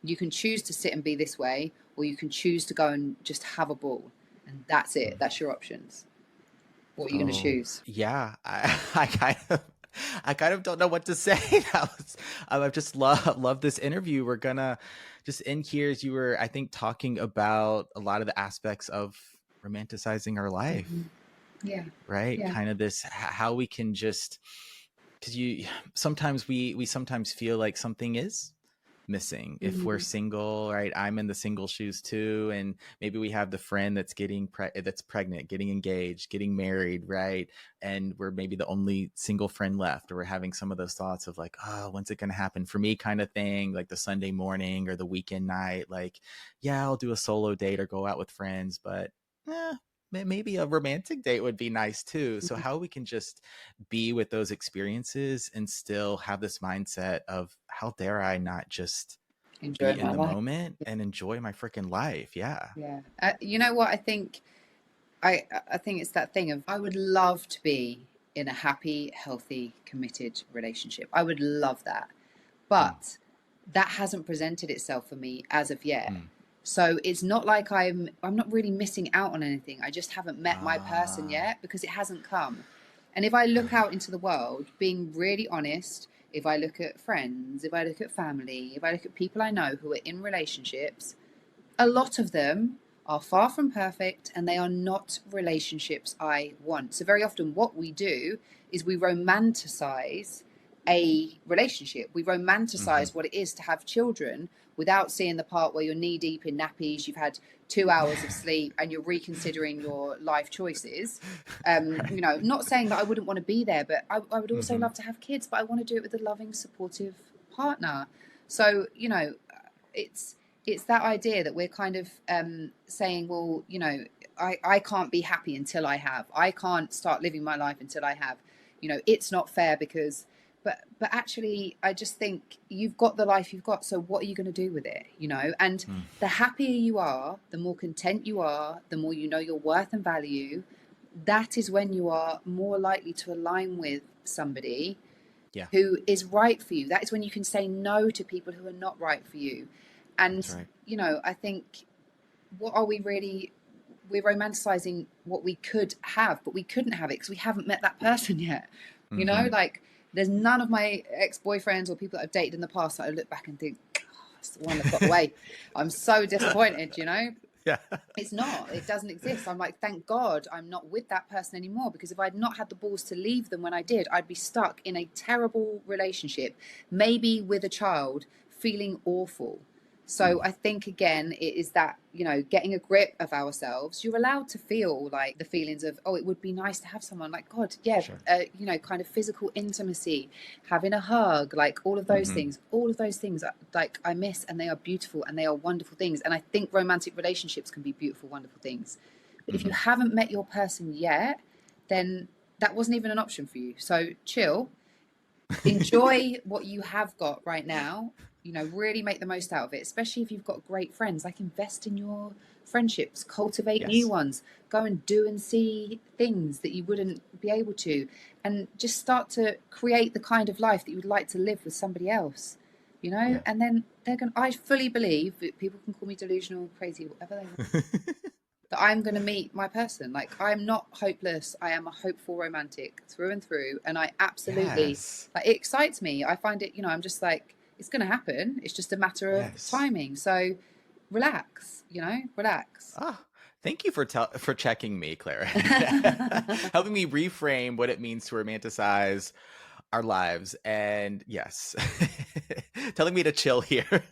You can choose to sit and be this way, or you can choose to go and just have a ball. And that's it. That's your options. What are you going to choose? Yeah, I kind of I kind of don't know what to say. I just love this interview. We're gonna just end here as you were, I think, talking about a lot of the aspects of romanticizing our life, Yeah. right? Yeah. Kind of this how we can just, because sometimes we sometimes feel like something is missing if we're single, right? I'm in the single shoes too, and maybe we have the friend that's that's pregnant, getting engaged, getting married, right? And we're maybe the only single friend left, or we're having some of those thoughts of like, oh, when's it gonna happen for me, kind of thing, like the Sunday morning or the weekend night, like, yeah, I'll do a solo date or go out with friends, but maybe a romantic date would be nice too. So how we can just be with those experiences and still have this mindset of, how dare I not just Enjoy be in my the life. moment and enjoy my freaking life. Yeah. Yeah. You know what? I think it's that thing of, I would love to be in a happy, healthy, committed relationship. I would love that. But that hasn't presented itself for me as of yet. So it's not like I'm not really missing out on anything. I just haven't met my person yet, because it hasn't come. And if I look out into the world, being really honest, if I look at friends, if I look at family, if I look at people I know who are in relationships, a lot of them are far from perfect, and they are not relationships I want. So very often what we do is we romanticize a relationship. We romanticize what it is to have children, without seeing the part where you're knee deep in nappies, you've had 2 hours of sleep, and you're reconsidering your life choices. You know, not saying that I wouldn't want to be there, but I would also love to have kids, but I want to do it with a loving, supportive partner. So, you know, it's that idea that we're kind of saying, well, you know, I can't be happy until I have. I can't start living my life until I have. You know, it's not fair because, but actually, I just think you've got the life you've got. So what are you going to do with it? You know, and the happier you are, the more content you are, the more you know your worth and value. That is when you are more likely to align with somebody who is right for you. That is when you can say no to people who are not right for you. And, you know, I think, what are we really, we're romanticizing what we could have, but we couldn't have it because we haven't met that person yet. You know, like, there's none of my ex-boyfriends or people that I've dated in the past that I look back and think, oh, it's the one that got away. I'm so disappointed, you know? Yeah. It's not. It doesn't exist. I'm like, thank God I'm not with that person anymore, because if I'd not had the balls to leave them when I did, I'd be stuck in a terrible relationship, maybe with a child, feeling awful. So I think, again, it is that, you know, getting a grip of ourselves. You're allowed to feel like the feelings of, oh, it would be nice to have someone, like, God, yeah, you know, kind of physical intimacy, having a hug, like all of those things, like, I miss, and they are beautiful and they are wonderful things. And I think romantic relationships can be beautiful, wonderful things. But if you haven't met your person yet, then that wasn't even an option for you. So chill, enjoy what you have got right now. You know, really make the most out of it, especially if you've got great friends. Like, invest in your friendships, cultivate new ones, go and do and see things that you wouldn't be able to, and just start to create the kind of life that you would like to live with somebody else, you know. And then I fully believe that people can call me delusional, crazy, whatever they want, that I'm going to meet my person. Like, I'm not hopeless. I am a hopeful romantic through and through. And I absolutely, like, it excites me. I find it, you know, I'm just like, it's going to happen. It's just a matter of timing. So relax, you know, relax. Thank you for checking me, Claira. Helping me reframe what it means to romanticize our lives. And yes, telling me to chill here.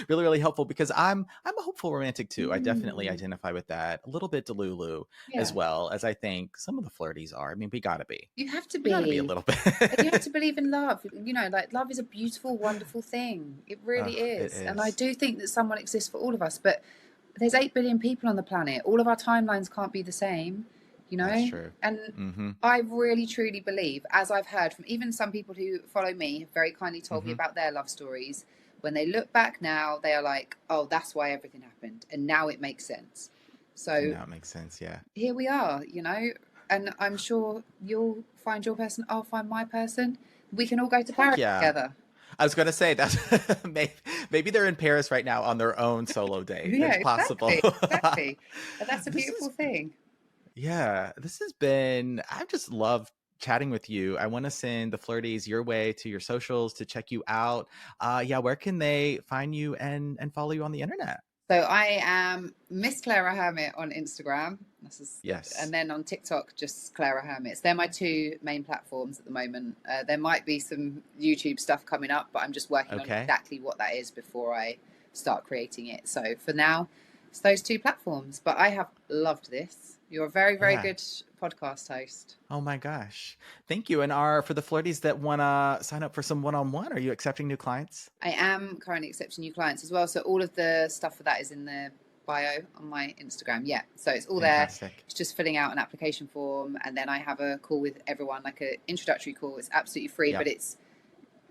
Really, really helpful, because I'm a hopeful romantic too. I definitely identify with that. A little bit delulu as well, as I think some of the flirties are. I mean, we gotta be. You have to be. We gotta be a little bit. You have to believe in love. You know, like, love is a beautiful, wonderful thing. It really is. And I do think that someone exists for all of us. But there's 8 billion people on the planet. All of our timelines can't be the same. You know, that's true. And I really, truly believe, as I've heard from even some people who follow me, have very kindly told me about their love stories. When they look back now, they are like, oh, that's why everything happened. And now it makes sense. So now it makes sense, yeah. Here we are, you know, and I'm sure you'll find your person. I'll find my person. We can all go to Paris together. I was going to say that maybe they're in Paris right now on their own solo date. It's possible. Exactly. And that's a beautiful thing. Yeah, this has been, I've just loved chatting with you. I want to send the Flirties your way to your socials to check you out. Yeah, where can they find you and follow you on the internet? So I am Miss Claira Hermet on Instagram. Yes. And then on TikTok, just Claira Hermet. They're my two main platforms at the moment. There might be some YouTube stuff coming up, but I'm just working on exactly what that is before I start creating it. So for now, it's those two platforms. But I have loved this. You're a very, very good podcast host. Oh my gosh. Thank you. And for the Flirties that want to sign up for some one-on-one, are you accepting new clients? I am currently accepting new clients as well. So all of the stuff for that is in the bio on my Instagram. Yeah. So it's all Fantastic. there. It's just filling out an application form. And then I have a call with everyone, like an introductory call. It's absolutely free, but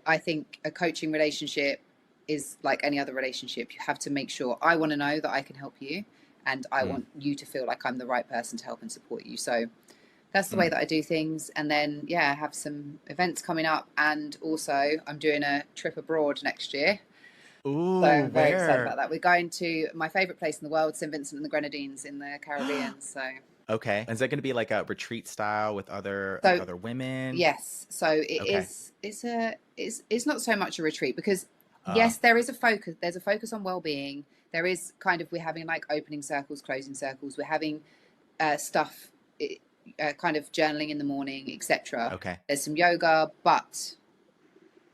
I think a coaching relationship is like any other relationship. You have to make sure I want to know that I can help you. And I want you to feel like I'm the right person to help and support you. So that's the way that I do things. And then, I have some events coming up. And also I'm doing a trip abroad next year. Ooh, so I'm very excited about that. We're going to my favorite place in the world, St. Vincent and the Grenadines in the Caribbean. So okay. Is that going to be like a retreat style with other women? Yes. So it's not so much a retreat because yes, there is a focus. There's a focus on well-being. There is we're having like opening circles, closing circles. We're having stuff, kind of journaling in the morning, etc. Okay. There's some yoga, but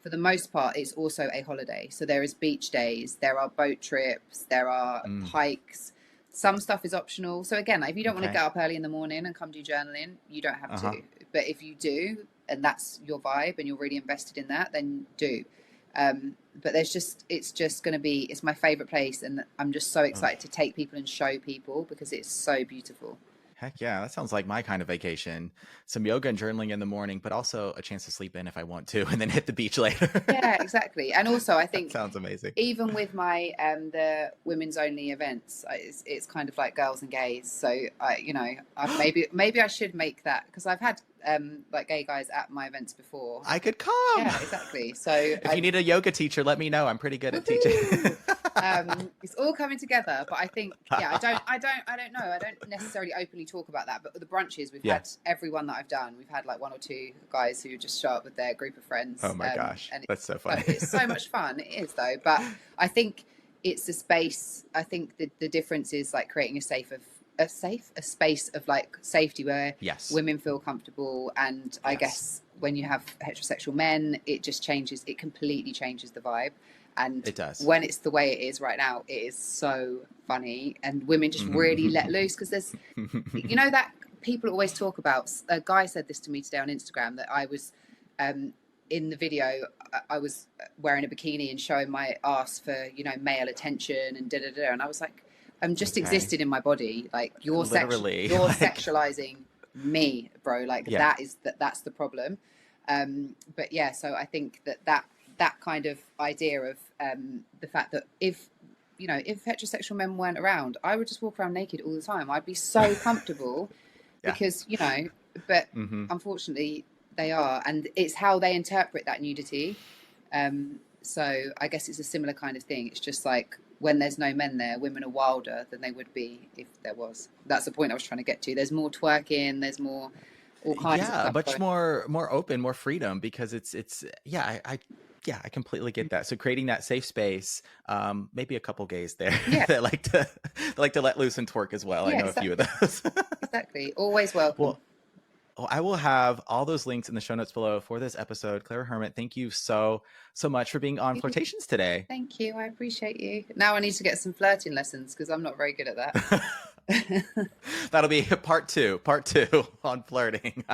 for the most part, it's also a holiday. So there is beach days, there are boat trips, there are hikes. Some stuff is optional. So again, if you don't want to get up early in the morning and come do journaling, you don't have to. But if you do, and that's your vibe and you're really invested in that, then do. But it's my favorite place, and I'm just so excited to take people and show people because it's so beautiful. Heck yeah, that sounds like my kind of vacation. Some yoga and journaling in the morning, but also a chance to sleep in if I want to, and then hit the beach later. Yeah, exactly. And also, I think sounds amazing. Even with my the women's only events, it's kind of like girls and gays. So maybe I should make that because I've had like gay guys at my events before. I could come. Yeah, exactly. So if you need a yoga teacher, let me know. I'm pretty good at teaching. It's all coming together, but I think I don't know. I don't necessarily openly talk about that, but the brunches we've had everyone that I've done, we've had like one or two guys who just show up with their group of friends. Oh my gosh, and that's so funny. It's so much fun. It is though, but I think it's a space. I think the difference is like creating a space of like safety where women feel comfortable, and I guess when you have heterosexual men, it just changes. It completely changes the vibe. And it does. When it's the way it is right now, it is so funny, and women just really let loose because there's, that people always talk about. A guy said this to me today on Instagram that I was, in the video, I was wearing a bikini and showing my ass for male attention and and I was like, I'm just existing in my body, like you're sexualizing me, bro. Like that's the problem. But yeah, so I think that kind of idea of the fact that if heterosexual men weren't around, I would just walk around naked all the time. I'd be so comfortable because, but unfortunately they are. And it's how they interpret that nudity. So I guess it's a similar kind of thing. It's just like when there's no men there, women are wilder than they would be if there was. That's the point I was trying to get to. There's more twerking, there's more all kinds of stuff. Much more open, more freedom because I completely get that. So creating that safe space, maybe a couple gays there that like to let loose and twerk as well. I know a few of those. Exactly. Always welcome. Well, I will have all those links in the show notes below for this episode. Claira Hermet, thank you so much for being on Flirtations today. Thank you. I appreciate you. Now I need to get some flirting lessons because I'm not very good at that. That'll be part two on flirting.